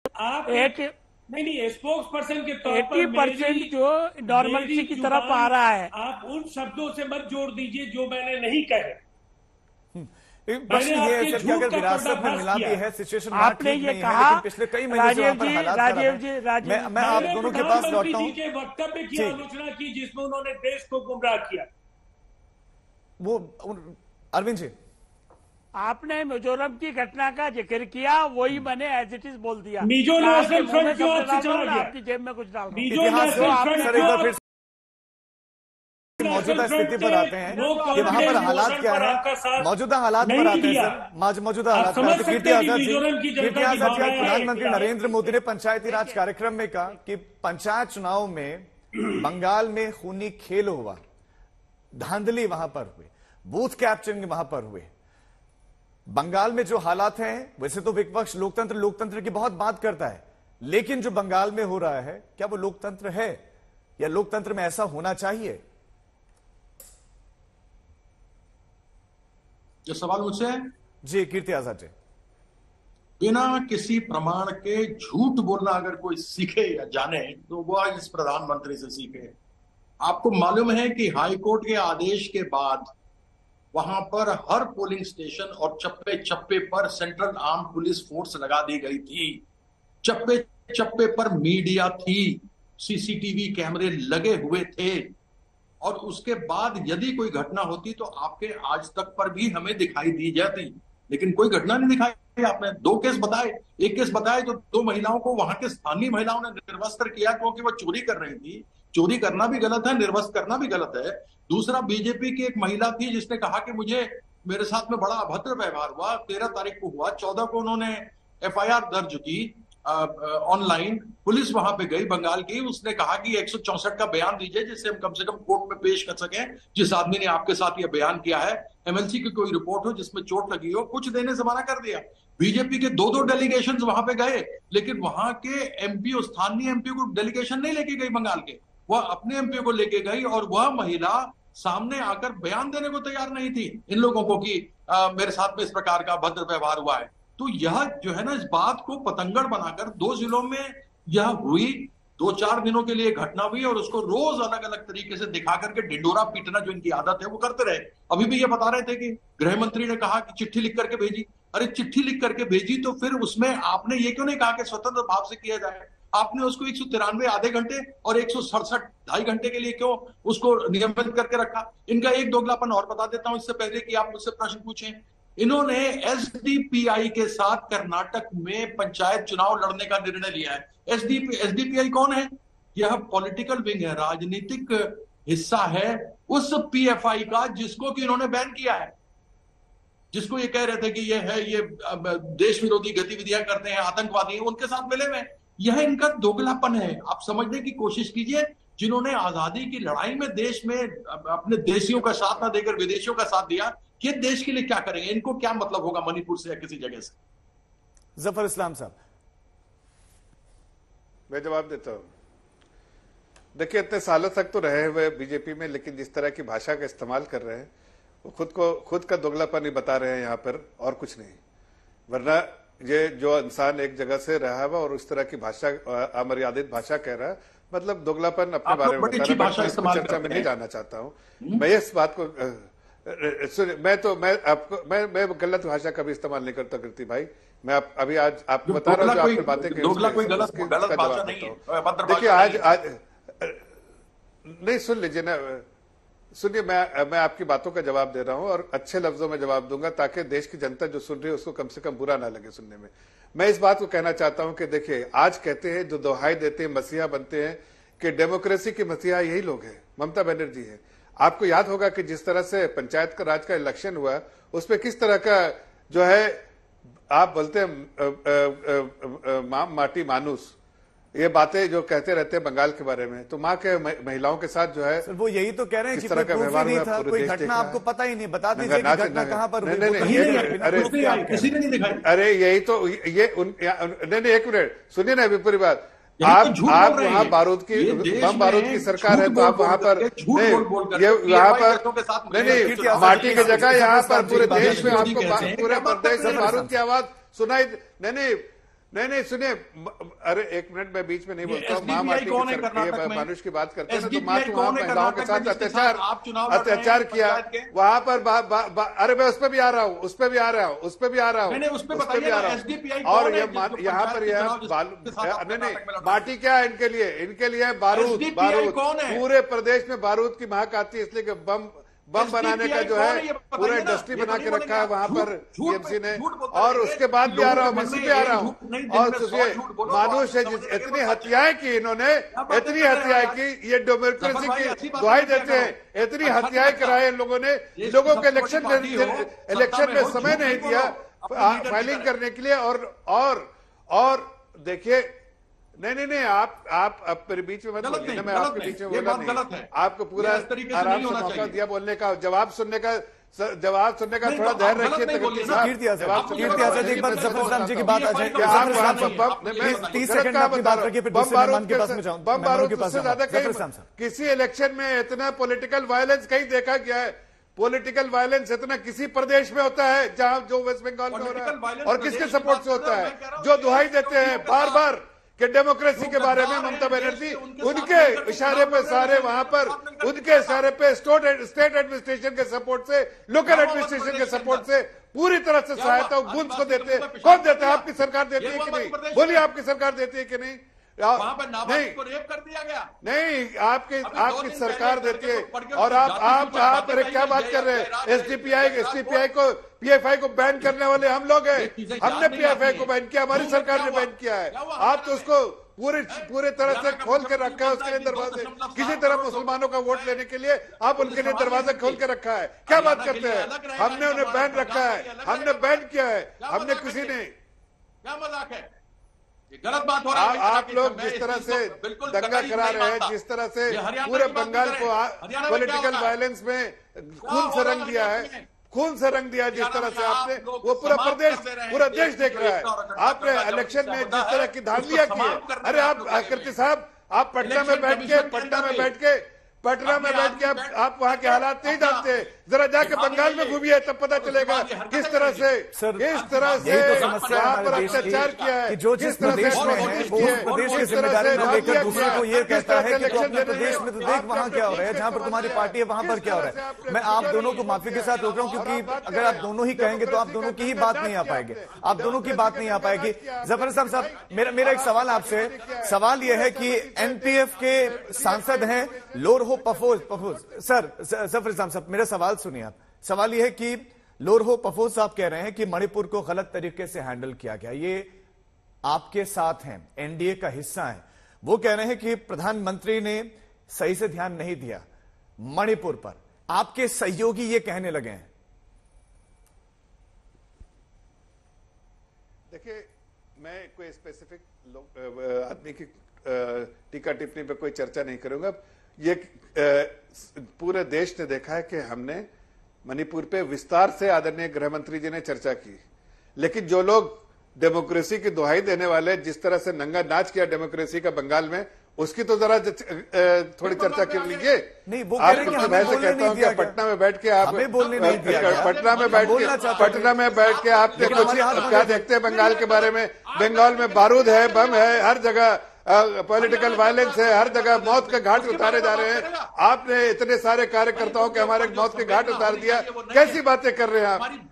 आप नहीं, स्पोक्स पर्सन के तौर पर 80% जो नॉर्मलिटी की तरफ आ रहा है, आप उन शब्दों से मत जोड़ दीजिए जो मैंने नहीं कहे। प्रश्न ये है सर कि अगर विरासत में मिला भी है, सिचुएशन आपने ये कहा, लेकिन पिछले कई महीने से वहां पर हालात खराब हैं। मैं आप दोनों के पास लौटता हूं। के वक्तव्य की आलोचना की जिसमें उन्होंने देश को गुमराह किया। वो अरविंद जी, आपने मिजोरम की घटना का जिक्र किया, वही मैंने एज इट इज बोल दिया। मिजो नेशनल फ्रंट क्यों आपसे चला गया? आपकी जेब में कुछ डाल मौजूदा स्थिति पर आते हैं कि वहां पर हालात क्या है, मौजूदा हालात पर आते हैं सर, मौजूदा हालात पर आते हैं। कीर्ति आजाद जी, आज प्रधानमंत्री नरेंद्र मोदी ने पंचायती राज कार्यक्रम में कहा कि पंचायत चुनाव में बंगाल में खूनी खेल हुआ, धांधली वहां पर हुई, बूथ कैप्चरिंग वहां पर हुए। बंगाल में जो हालात हैं, वैसे तो विपक्ष लोकतंत्र की बहुत बात करता है, लेकिन जो बंगाल में हो रहा है, क्या वो लोकतंत्र है या लोकतंत्र में ऐसा होना चाहिए? ये सवाल मुझसे है? जी कीर्ति आजाद जी। बिना किसी प्रमाण के झूठ बोलना अगर कोई सीखे या जाने तो वह इस प्रधानमंत्री से सीखे। आपको मालूम है कि हाईकोर्ट के आदेश के बाद वहां पर हर पोलिंग स्टेशन और चप्पे चप्पे पर सेंट्रल आर्म पुलिस फोर्स लगा दी गई थी। चप्पे चप्पे पर मीडिया थी, सीसीटीवी कैमरे लगे हुए थे, और उसके बाद यदि कोई घटना होती तो आपके आज तक पर भी हमें दिखाई दी जाती, लेकिन कोई घटना नहीं दिखाई। आपने 2 केस बताए, एक केस बताए तो 2 महिलाओं को वहां के स्थानीय महिलाओं ने निर्वस्त्र किया क्योंकि वो चोरी कर रही थी। चोरी करना भी गलत है, निर्वस्त्र करना भी गलत है। दूसरा, बीजेपी की एक महिला थी जिसने कहा कि मेरे साथ में बड़ा अभद्र व्यवहार हुआ, 13 तारीख को हुआ, 14 को उन्होंने एफआईआर दर्ज की ऑनलाइन। पुलिस वहां पे गई बंगाल की, उसने कहा कि 164 का बयान दीजिए जिससे हम कम से कम कोर्ट में पेश कर सकें जिस आदमी ने आपके साथ यह बयान किया है। एमएलसी की कोई रिपोर्ट हो जिसमें चोट लगी हो, कुछ देने से मना कर दिया। बीजेपी के 2 डेलीगेशन वहां पे गए, लेकिन वहां के एमपी, स्थानीय एमपी को डेलीगेशन नहीं लेके गई बंगाल के, वह अपने एमपी को लेके गई, और वह महिला सामने आकर बयान देने को तैयार नहीं थी इन लोगों को कि मेरे साथ में इस प्रकार का भद्र व्यवहार हुआ है। तो यह जो है ना, इस बात को पतंगड़ बनाकर 2 जिलों में यह हुई, 2-4 दिनों के लिए घटना हुई, और उसको रोज अलग अलग तरीके से दिखा करके ढिंडोरा पीटना जो इनकी आदत है वो करते रहे। अभी भी ये बता रहे थे कि गृह मंत्री ने कहा कि चिट्ठी लिख करके भेजी। अरे चिट्ठी लिख करके भेजी तो फिर उसमें आपने ये क्यों नहीं कहा कि स्वतंत्र भाव से किया जाए? आपने उसको 193 आधे घंटे और 167 ढाई घंटे के लिए क्यों उसको नियमित करके रखा? इनका एक दोगलापन और बता देता हूं इससे पहले कि आप मुझसे प्रश्न पूछें। इन्होंने एसडीपीआई के साथ कर्नाटक में पंचायत चुनाव लड़ने का निर्णय लिया है। एसडीपीआई कौन है? यह पॉलिटिकल विंग है, राजनीतिक हिस्सा है उस पीएफआई का जिसको कि इन्होंने बैन किया है, जिसको ये कह रहे थे कि ये है, ये देश विरोधी गतिविधियां करते हैं, आतंकवादी हैं, उनके साथ मिले में। यह इनका दोगलापन है। आप समझने की कोशिश कीजिए, जिन्होंने आजादी की लड़ाई में देश में अपने देशियों का साथ ना देकर विदेशियों का साथ दिया, कि देश के लिए क्या करेंगे? इनको क्या मतलब होगा मणिपुर से या किसी जगह से? जफर इस्लाम साहब। मैं जवाब देता हूं। देखिए, इतने सालों तक तो रहे हुए बीजेपी में, लेकिन जिस तरह की भाषा का इस्तेमाल कर रहे हैं वो खुद का दोगलापन ही बता रहे हैं यहाँ पर, और कुछ नहीं। वरना ये जो इंसान एक जगह से रहा हुआ और उस तरह की भाषा, अमर्यादित भाषा कह रहा है, मतलब दोगलापन अपने बारे में बता रहा है। मैं चर्चा में नहीं जाना चाहता हूं। मैं इस बात को मैं गलत भाषा कभी इस्तेमाल नहीं करता कीर्ति भाई। मैं अभी आज आपको बता रहा हूँ जो आपकी बातें गलत भाषा नहीं है। देखिए आज नहीं, सुन लीजिए ना, सुनिए, मैं आपकी बातों का जवाब दे रहा हूं और अच्छे लफ्जों में जवाब दूंगा ताकि देश की जनता जो सुन रही है उसको कम से कम बुरा ना लगे सुनने में। मैं इस बात को कहना चाहता हूं कि देखिए, आज कहते हैं, जो दोहाई देते हैं, मसीहा बनते हैं कि डेमोक्रेसी के मसीहा यही लोग हैं, ममता बनर्जी है। आपको याद होगा कि जिस तरह से पंचायत का राज का इलेक्शन हुआ, उस पर किस तरह का जो है आप बोलते हैं माटी मानुस, ये बातें जो कहते रहते हैं बंगाल के बारे में, तो माँ के महिलाओं के साथ जो है सर, वो यही तो कह रहे हैं कि कोई व्यवहार नहीं था, कोई घटना आपको पता ही नहीं, बता दीजिए कि घटना कहाँ पर हुई। अरे यही तो ये नहीं, एक मिनट सुनिए ना अभी पूरी बात। आप वहाँ बारूद की सरकार है, तो आप वहाँ पर यहाँ पर नहीं, माटी की जगह यहाँ पर पूरे देश में आपको पूरे प्रदेश में बारूद की आवाज सुनाई नहीं। नहीं सुनिए, अरे एक मिनट, मैं बीच में नहीं बोलता हूँ। मां माटी की मानुष की बात करते हैं तो मां वहां महिलाओं के साथ अत्याचार किया वहां पर। अरे मैं उस पर भी आ रहा हूँ, उस पर भी आ रहा हूँ, उस पर भी आ रहा हूँ, उस पर भी आ रहा हूँ। और यहाँ पर नहीं, माटी क्या है इनके लिए? इनके लिए बारूद। पूरे प्रदेश में बारूद की महक आती है, इसलिए बम बनाने का जो है पूरा इंडस्ट्री बना के रखा है वहां पर टीएमसी ने। और उसके बाद भी आ रहा हूँ, मैं भी आ रहा हूँ। और सोचिए, मानुष है, इतनी हत्याएं की इन्होंने, इतनी हत्याएं की, ये डेमोक्रेसी की दुहाई देते हैं। इतनी हत्याएं कराए इन लोगों ने, लोगों को इलेक्शन में समय नहीं दिया फाइलिंग करने के लिए। और देखिए, नहीं, आप मेरे बीच में मत बोलिए ना, मैं आपके बीच में बोला नहीं। आपको पूरा आराम से मौका दिया बोलने का, जवाब सुनने का थोड़ा धैर्य रखिए। एक बार जफर जी की बात आ जाए, 30 सेकंड अपनी बात रखिए, फिर दूसरे मेहमान के पास में जाऊं। बम बारूद से ज्यादा किसी इलेक्शन में इतना पॉलिटिकल वायलेंस कहीं देखा गया है? पॉलिटिकल वायलेंस इतना किसी प्रदेश में होता है जहां जो वेस्ट बंगाल में हो रहा है? और किसके सपोर्ट से होता है? जो दुहाई देते हैं बार बार कि डेमोक्रेसी के बारे में ममता बनर्जी, उनके इशारे पे सारे वहां पर, उनके इशारे पे स्टेट एडमिनिस्ट्रेशन के सपोर्ट से, लोकल एडमिनिस्ट्रेशन के सपोर्ट से पूरी तरह से सहायता गुंज को देते हैं। कौन देता है? आपकी सरकार देती है कि नहीं? बोलिए, आपकी सरकार देती है कि नहीं? वहां पर नाबालिग को रेप कर दिया गया। नहीं, आपकी सरकार देती है। और आप अरे क्या बात कर रहे हैं? एसडीपीआई को, पीएफआई को बैन करने वाले हम लोग हैं। हमने पीएफआई को बैन किया, हमारी सरकार ने बैन किया है। आप तो उसको पूरे तरह से खोल के रखा है, उसके लिए दरवाजे, किसी तरह मुसलमानों का वोट लेने के लिए आप उनके लिए दरवाजा खोल के रखा है। क्या बात करते हैं? हमने उन्हें बैन रखा है, हमने बैन किया है, हमने किसी ने। क्या मजाक है? गलत बात हो रहा है। आप लोग जिस तरह से दंगा करा रहे हैं, जिस तरह से पूरे बंगाल को पॉलिटिकल वायलेंस में खून से रंग दिया है, खून से रंग दिया जिस तरह से आपने, वो पूरा देश देख रहा है। आपने इलेक्शन में जिस तरह की धांधलियां की है। अरे आप कीर्ति साहब, आप पटना में बैठ के आप वहां के हालात नहीं जानते। जरा जाके बंगाल में घूमिए, तब पता चलेगा किस तरह से वहां पर अत्याचार किया है, जो जिस प्रदेश में है वो उस प्रदेश की जिम्मेदारी न लेकर दूसरे को ये कहता है कि तू अपने प्रदेश में तो देख वहां क्या हो रहा है, जहां पर तुम्हारी पार्टी है वहां पर क्या हो रहा है। मैं आप दोनों को माफी के साथ रोक रहा हूं, क्योंकि अगर आप दोनों ही कहेंगे तो आप दोनों की ही बात नहीं आ पाएगी, आप दोनों की बात नहीं आ पाएगी। जफर साहब, मेरा एक सवाल आपसे, सवाल यह है कि एनपीएफ के सांसद हैं लोरहो पफोज। सर जफर साहब, मेरा सवाल सुनिए आप। सवाल यह है कि लोरहो पफोज साहब कह रहे हैं कि मणिपुर को गलत तरीके से हैंडल किया गया, ये आपके साथ हैं, एनडीए का हिस्सा है। वो कह रहे हैं कि प्रधानमंत्री ने सही से ध्यान नहीं दिया मणिपुर पर, आपके सहयोगी ये कहने लगे हैं। देखिए, मैं कोई स्पेसिफिक आदमी की टीका टिप्पणी पे कोई चर्चा नहीं करूंगा। ये पूरे देश ने देखा है कि हमने मणिपुर पे विस्तार से आदरणीय गृह मंत्री जी ने चर्चा की, लेकिन जो लोग डेमोक्रेसी की दुहाई देने वाले, जिस तरह से नंगा नाच किया डेमोक्रेसी का बंगाल में, उसकी तो जरा थोड़ी चर्चा कर लीजिए। नहीं, वो आप भाई से कहता हूँ कि पटना में बैठ के आप पटना में बैठ के आपने कुछ क्या देखते हैं बंगाल के बारे में? बंगाल में बारूद है, बम है, हर जगह पॉलिटिकल वायलेंस है, हर जगह मौत के घाट उतारे जा रहे हैं। आपने इतने सारे कार्यकर्ताओं के हमारे मौत के घाट उतार दिया। कैसी बातें कर रहे हैं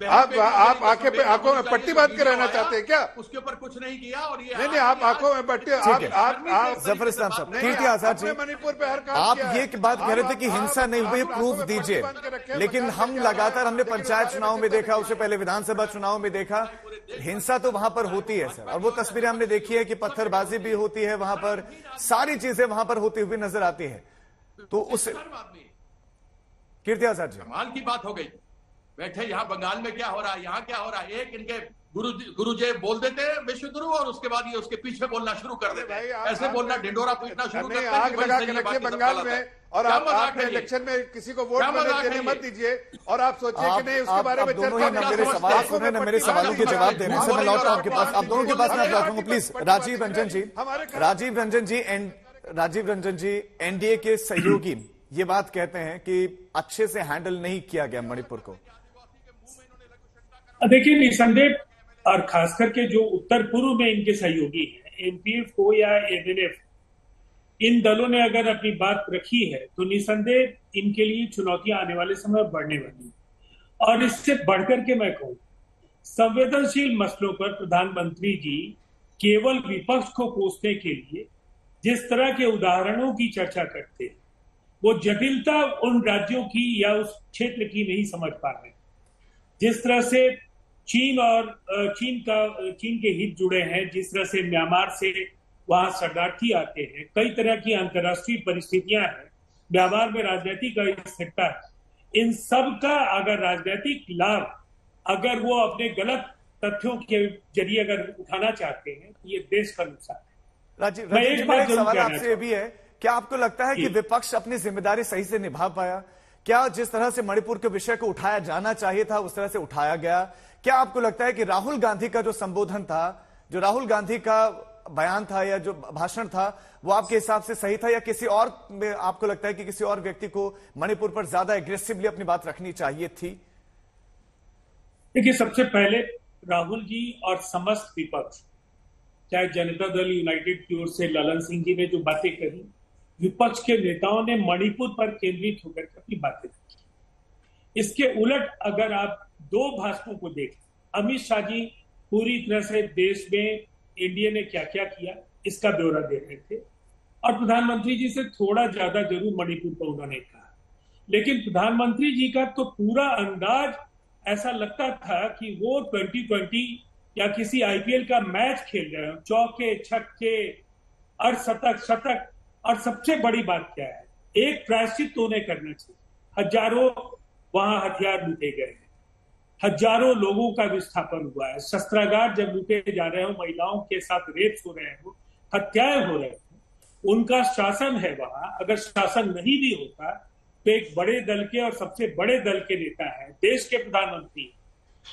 आप आंखों में पट्टी बांध के रहना चाहते हैं क्या? उसके ऊपर कुछ नहीं किया। और ये नहीं, आप आंखों में पट्टी, आप जफर इस्लाम साहब, कीर्ति आजाद जी, मणिपुर पे हर काम आप ये बात कह रहे थे कि हिंसा नहीं हुई, प्रूफ दीजिए। लेकिन हम लगातार, हमने पंचायत चुनाव में देखा, उससे पहले विधानसभा चुनाव में देखा, हिंसा तो वहां पर होती है सर, और वो तस्वीरें हमने देखी है कि पत्थरबाजी भी होती है वहां पर, सारी चीजें वहां पर होती हुई नजर आती है। तो उस कीर्ति आजाद जी, कमाल की बात हो गई। बैठे यहाँ बंगाल में क्या हो रहा है, यहाँ क्या हो रहा है, एक इनके गुरुजी बोल देते हैं विश्व गुरु, और उसके बाद ये उसके पीछे बोलना शुरू कर देते हैं। ऐसे बोलना, ढिंडोरा पीटना शुरू करते हैं। आग लगा के रखिए बंगाल में, और आप इलेक्शन में किसी को वोट देने मत दीजिए, और आप सोचिए कि नहीं उसके बारे में चर्चा। मेरे सवाल सुन रहे हैं, मेरे सवालों के जवाब दे रहे हैं। मैं लौटता हूं आपके पास, आप दोनों के पास मैं लौटूंगा प्लीज। राजीव रंजन जी, एनडीए के सहयोगी ये बात कहते हैं कि अच्छे से हैंडल नहीं किया गया मणिपुर को। देखिए, निसंदेह और खास करके जो उत्तर पूर्व में इनके सहयोगी हैं, एनपीएफ हो या एनएलएफ, इन दलों ने अगर अपनी बात रखी है तो निसंदेह इनके लिए चुनौतियां आने वाले समय में बढ़ने वाली है। और इससे बढ़कर के मैं कहूं, संवेदनशील मसलों पर प्रधानमंत्री जी केवल विपक्ष को कोसने के लिए जिस तरह के उदाहरणों की चर्चा करते हैं, वो जटिलता उन राज्यों की या उस क्षेत्र की नहीं समझ पा रहे। जिस तरह से चीन के हित जुड़े हैं, जिस तरह से म्यांमार से वहां शरणार्थी आते हैं, कई तरह की अंतर्राष्ट्रीय परिस्थितियां हैं, म्यांमार में राजनीतिक अस्थिरता है, इन सब का अगर राजनीतिक लाभ अगर वो अपने गलत तथ्यों के जरिए अगर उठाना चाहते हैं तो ये देश का नुकसान है। राजीव जी, एक सवाल आपसे ये भी है, क्या आपको लगता है कि विपक्ष अपनी जिम्मेदारी सही से निभा पाया? क्या जिस तरह से मणिपुर के विषय को उठाया जाना चाहिए था उस तरह से उठाया गया? क्या आपको लगता है कि राहुल गांधी का जो संबोधन था, जो राहुल गांधी का बयान था या जो भाषण था, वो आपके हिसाब से सही था, या किसी और आपको लगता है कि किसी और व्यक्ति को मणिपुर पर ज्यादा एग्रेसिवली अपनी बात रखनी चाहिए थी? देखिए, सबसे पहले राहुल जी और समस्त विपक्ष, चाहे जनता दल यूनाइटेड की ओर से ललन सिंह जी ने जो बातें कही, विपक्ष के नेताओं ने मणिपुर पर केंद्रित होकर अपनी बातें रखी। इसके उलट अगर आप दो भाषणों को देखें, अमित शाह जी पूरी तरह से देश में इंडिया ने क्या क्या किया इसका ब्यौरा दे रहे थे, और प्रधानमंत्री जी से थोड़ा ज्यादा जरूर मणिपुर पर उन्होंने कहा। लेकिन प्रधानमंत्री जी का तो पूरा अंदाज ऐसा लगता था कि वो 2020 या किसी आईपीएल का मैच खेल रहे हो, चौके छक्के शतक। और सबसे बड़ी बात क्या है, एक प्रायश्चित तो उन्हें करना चाहिए। हजारों वहां हथियार लूटे गए हैं, हजारों लोगों का विस्थापन हुआ है, शस्त्रागार जब लूटे जा रहे हो, महिलाओं के साथ रेप हो रहे हो, हत्याएं हो रहे हो, उनका शासन है वहां। अगर शासन नहीं भी होता तो एक बड़े दल के और सबसे बड़े दल के नेता है, देश के प्रधानमंत्री,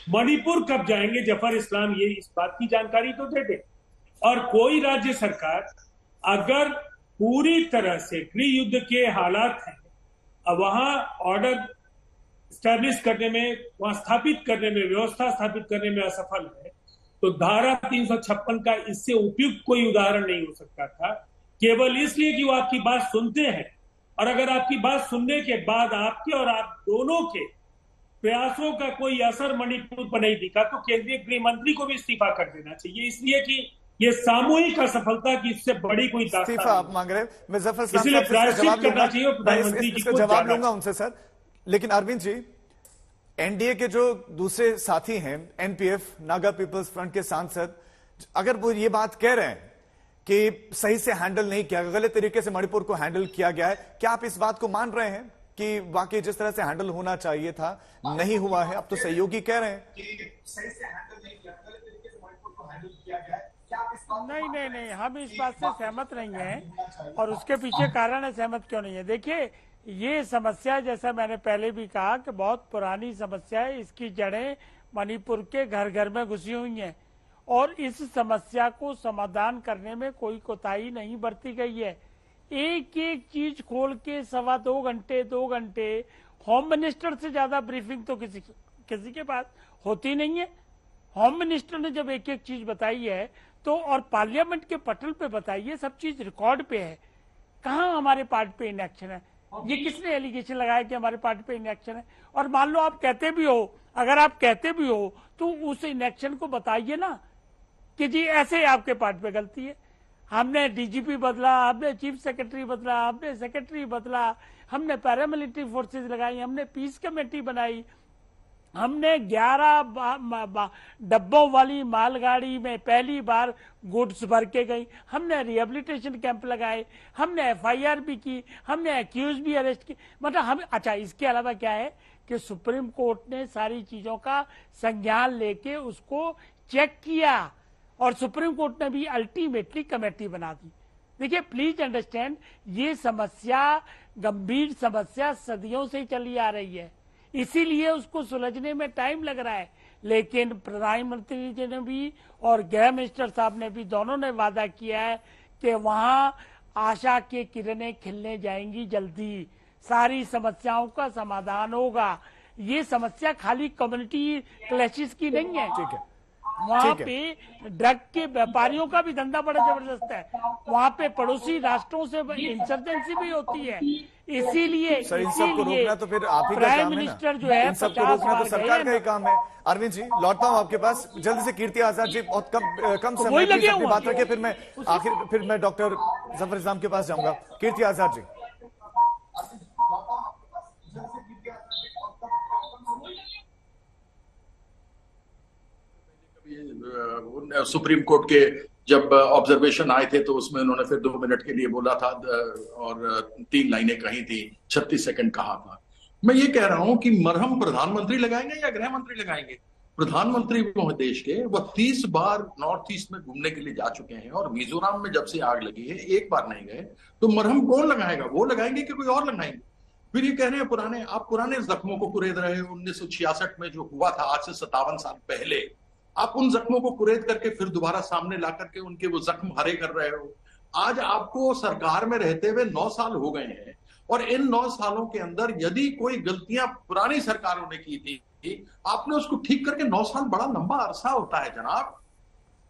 मणिपुर कब जाएंगे? जफर इस्लाम ये इस बात की जानकारी तो दे दे। और कोई राज्य सरकार अगर पूरी तरह से गृह युद्ध के हालात हैं, वहां ऑर्डर स्टैब्लिश करने में, वहां स्थापित करने में, व्यवस्था स्थापित करने में असफल है, तो धारा 356 का इससे उपयुक्त कोई उदाहरण नहीं हो सकता था। केवल इसलिए कि वो आपकी बात सुनते हैं, और अगर आपकी बात सुनने के बाद आपके और आप दोनों के प्रयासों का कोई असर मणिपुर पर नहीं दिखा, तो केंद्रीय गृह मंत्री को भी इस्तीफा कर देना चाहिए, इसलिए कि ये सामूहिक असफलता की इससे बड़ी कोई इस्तीफा आप मांग रहे हैं। मैं जफर इस्लाम इसलिए साहब से जवाब करना चाहिए प्रधानमंत्री जी को, जवाब लूंगा उनसे सर। लेकिन अरविंद जी, एनडीए के जो दूसरे साथी हैं, एनपीएफ नागा पीपल्स फ्रंट के सांसद, अगर वो ये बात कह रहे हैं कि सही से हैंडल नहीं किया, गलत तरीके से मणिपुर को हैंडल किया गया है, क्या आप इस बात को मान रहे हैं कि वाकई जिस तरह से हैंडल होना चाहिए था नहीं हुआ है? अब तो सहयोगी कह रहे हैं कि सही से हैंडल नहीं किया, गलत तरीके से मणिपुर को हैंडल किया गया है। नहीं, हम इस बात से सहमत नहीं हैं, और उसके पीछे कारण है सहमत क्यों नहीं है। देखिए, ये समस्या, जैसा मैंने पहले भी कहा, कि बहुत पुरानी समस्या है। इसकी जड़ें मणिपुर के घर घर में घुसी हुई हैं, और इस समस्या को समाधान करने में कोई कोताही नहीं बरती गई है। एक एक चीज खोल के 2 घंटे होम मिनिस्टर से ज्यादा ब्रीफिंग तो किसी के पास होती नहीं है। होम मिनिस्टर ने जब एक एक चीज बताई है तो, और पार्लियामेंट के पटल पे बताई है, सब चीज रिकॉर्ड पे है। कहाँ हमारे पार्ट पे इनएक्शन है? ये किसने एलिगेशन लगाया कि हमारे पार्टी पे इनएक्शन है? और मान लो आप कहते भी हो, अगर आप कहते भी हो तो उस इनएक्शन को बताइए ना कि जी ऐसे आपके पार्टी पे गलती है। हमने डीजीपी बदला, हमने चीफ सेक्रेटरी बदला, हमने सेक्रेटरी बदला, हमने पैरामिलिट्री फोर्सेज लगाई, हमने पीस कमेटी बनाई, हमने 11 डब्बों वाली मालगाड़ी में पहली बार गुड्स भर के गई, हमने रिहेबिलिटेशन कैंप लगाए, हमने एफआईआर भी की, हमने एक्यूज भी अरेस्ट की। मतलब हम, अच्छा, इसके अलावा क्या है कि सुप्रीम कोर्ट ने सारी चीजों का संज्ञान लेके उसको चेक किया, और सुप्रीम कोर्ट ने भी अल्टीमेटली कमेटी बना दी। देखिए, प्लीज अंडरस्टैंड, ये समस्या, गंभीर समस्या सदियों से चली आ रही है, इसीलिए उसको सुलझने में टाइम लग रहा है। लेकिन प्रधानमंत्री जी ने भी और गृह मिनिस्टर साहब ने भी, दोनों ने वादा किया है कि वहां आशा की किरणें खिलने जाएंगी, जल्दी सारी समस्याओं का समाधान होगा। ये समस्या खाली कम्युनिटी क्लैशेस की नहीं है। ठीक है, वहाँ पे ड्रग के व्यापारियों का भी धंधा बड़ा जबरदस्त है, वहाँ पे पड़ोसी राष्ट्रों से इंसर्जेंसी भी होती है। इसीलिए सर इन सबको रोकना तो फिर आप ही का प्राइम काम है मिनिस्टर ना, जो है इन सबको 50 रोकना तो बार सरकार का गए ही काम है। अरविंद जी लौटता हूं आपके पास जल्दी से। कीर्ति आजाद जी बहुत कम समय वही में लगे अपनी हुए बात रखिए, फिर मैं डॉक्टर जफर इस्लाम के पास जाऊंगा। कीर्ति आजाद जी। सुप्रीम कोर्ट के जब ऑब्जर्वेशन आए थे तो उसमें उन्होंने फिर 2 मिनट के लिए बोला था और 3 लाइनें कही थी, 36 सेकंड कहा था। मैं ये कह रहा हूं कि मरहम प्रधानमंत्री लगाएंगे या गृह मंत्री लगाएंगे? प्रधानमंत्री वो देश के, वह 30 बार नॉर्थ ईस्ट में घूमने के लिए जा चुके हैं और मिजोरम में जब से आग लगी है एक बार नहीं गए, तो मरहम कौन लगाएगा? वो लगाएंगे कि कोई और लगाएंगे? फिर ये कह रहे हैं आप पुराने जख्मों को कुरेद रहे हो। 1966 में जो हुआ था, आज से 57 साल पहले, आप उन जख्मों को कुरेद करके फिर दोबारा सामने ला करके उनके वो जख्म हरे कर रहे हो। आज आपको सरकार में रहते हुए 9 साल हो गए हैं और इन 9 सालों के अंदर यदि कोई गलतियां पुरानी सरकारों ने की थी, आपने उसको ठीक करके 9 साल बड़ा लंबा अरसा होता है जनाब।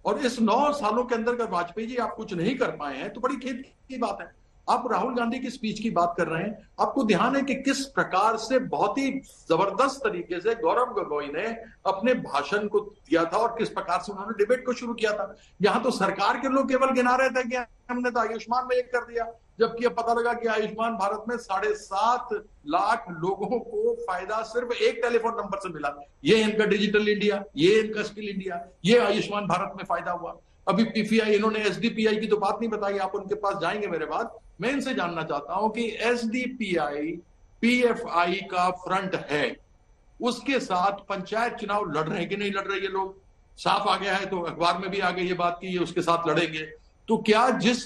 और इस 9 सालों के अंदर अगर वाजपेयी जी आप कुछ नहीं कर पाए हैं तो बड़ी खेद की बात है। आप राहुल गांधी की स्पीच की बात कर रहे हैं, आपको ध्यान है कि किस प्रकार से बहुत ही जबरदस्त तरीके से गौरव गोगोई ने अपने भाषण को दिया था और किस प्रकार से उन्होंने डिबेट को शुरू किया था। यहां तो सरकार के लोग केवल गिना रहे थे कि हमने तो आयुष्मान में एक कर दिया, जबकि अब पता लगा कि आयुष्मान भारत में 7.5 लाख लोगों को फायदा सिर्फ एक टेलीफोन नंबर से मिला। ये इनका डिजिटल इंडिया, ये इनका स्किल इंडिया, ये आयुष्मान भारत में फायदा हुआ। अभी पीपीआई, इन्होंने एसडीपीआई की तो बात नहीं बताई, आप उनके पास जाएंगे मेरे बाद। मैं इनसे जानना चाहता हूं कि एसडीपीआई पीएफआई का फ्रंट है, उसके साथ पंचायत चुनाव लड़ रहे हैं कि नहीं लड़ रहे? ये लोग साफ आ गया है, तो अखबार में भी आ गई ये बात कि ये उसके साथ लड़ेंगे। तो क्या जिस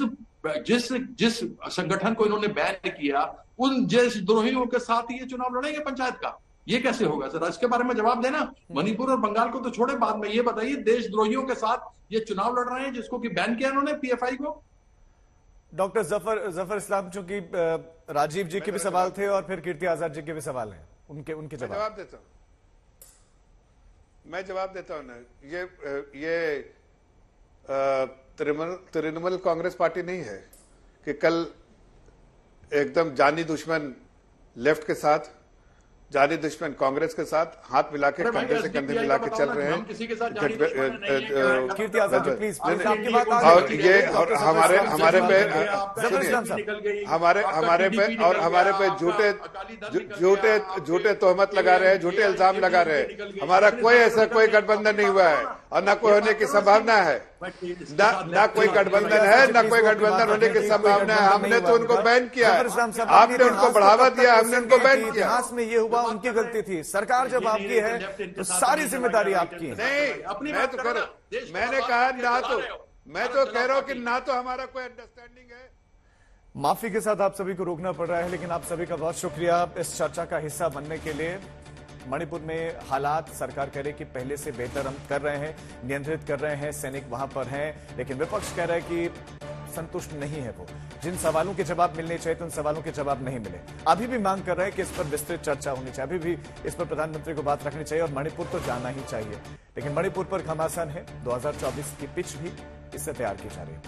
संगठन को इन्होंने बैन किया, उन देशद्रोहियों के साथ ये चुनाव लड़ेंगे पंचायत का? ये कैसे होगा सर? इसके बारे में जवाब देना। मणिपुर और बंगाल को तो छोड़े, बाद में ये बताइए देशद्रोहियों के साथ ये चुनाव लड़ रहे हैं जिसको कि बैन किया उन्होंने पीएफआई को। डॉक्टर जफर इस्लाम, चूंकि राजीव जी के भी सवाल थे और फिर कीर्ति आजाद जी के भी सवाल हैं, उनके जवाब देता हूं। मैं जवाब देता हूं ना। ये तृणमूल कांग्रेस पार्टी नहीं है कि कल एकदम जानी दुश्मन लेफ्ट के साथ, जानी दुश्मन कांग्रेस के साथ हाथ मिला के, कंधे से कंधे मिला के चल रहे हैं। कीर्ति आजाद जी प्लीज, आपकी बात और ये और हमारे पे झूठे तोहमत लगा रहे हैं, झूठे इल्जाम लगा रहे हैं। हमारा कोई ऐसा कोई गठबंधन नहीं हुआ है और न कोई होने की संभावना है। ना कोई गठबंधन है, ना कोई गठबंधन होने की संभावना है। हमने तो उनको बैन किया, आपने उनको बढ़ावा दिया, हमने उनको बैन किया। इतिहास में ये हुआ, उनकी गलती थी। सरकार जब आपकी है तो सारी जिम्मेदारी आपकी है। नहीं, मैं तो करो, मैंने कहा ना, तो मैं तो कह रहा हूं कि ना तो हमारा कोई अंडरस्टैंडिंग है। माफी के साथ आप सभी को रोकना पड़ रहा है, लेकिन आप सभी का बहुत शुक्रिया इस चर्चा का हिस्सा बनने के लिए। मणिपुर में हालात सरकार कह रही कि पहले से बेहतर हम कर रहे हैं, नियंत्रित कर रहे हैं, सैनिक वहां पर हैं, लेकिन विपक्ष कह रहा है कि संतुष्ट नहीं है। वो जिन सवालों के जवाब मिलने चाहिए तो उन सवालों के जवाब नहीं मिले। अभी भी मांग कर रहे हैं कि इस पर विस्तृत चर्चा होनी चाहिए, अभी भी इस पर प्रधानमंत्री को बात रखनी चाहिए और मणिपुर तो जाना ही चाहिए। लेकिन मणिपुर पर घमासान है, 2024 की पिच भी इससे तैयार की जा रही है।